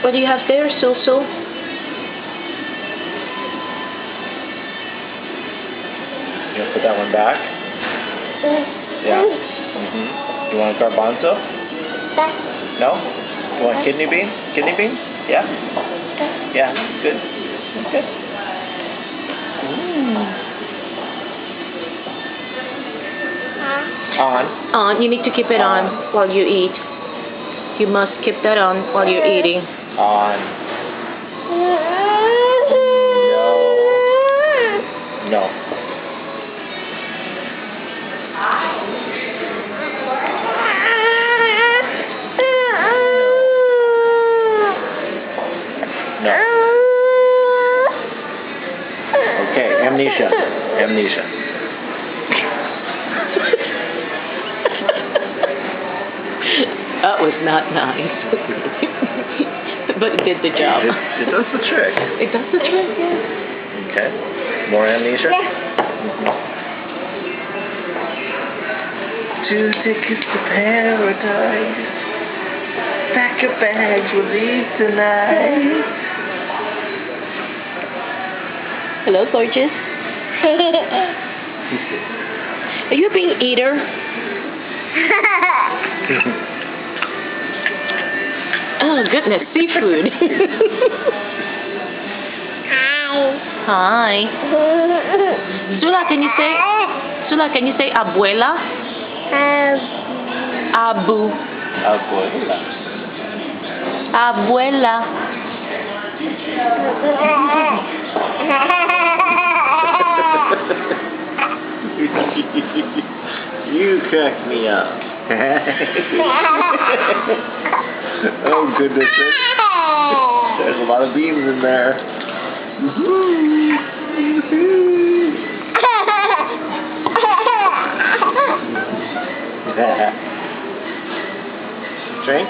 What do you have there, Sulsul? You want to put that one back? Yeah. You want a garbanzo? No? You want kidney bean? Kidney bean? Yeah? Yeah, good. Good. On. You need to keep it on while you eat. You must keep that on while you're eating. On. No. No. No. Okay, amnesia. Amnesia. That was not nice. But it did the job. It does the trick. It does the trick, yeah. Okay. More amnesia? Two tickets to paradise. Pack your bags, we'll leave tonight. Hello, gorgeous. Are you a big eater? Oh, goodness, seafood. Hi. Sula, can you say abuela? Abu. Abuela. Abuela. You crack me up. Oh goodness. There's a lot of beans in there. Drink?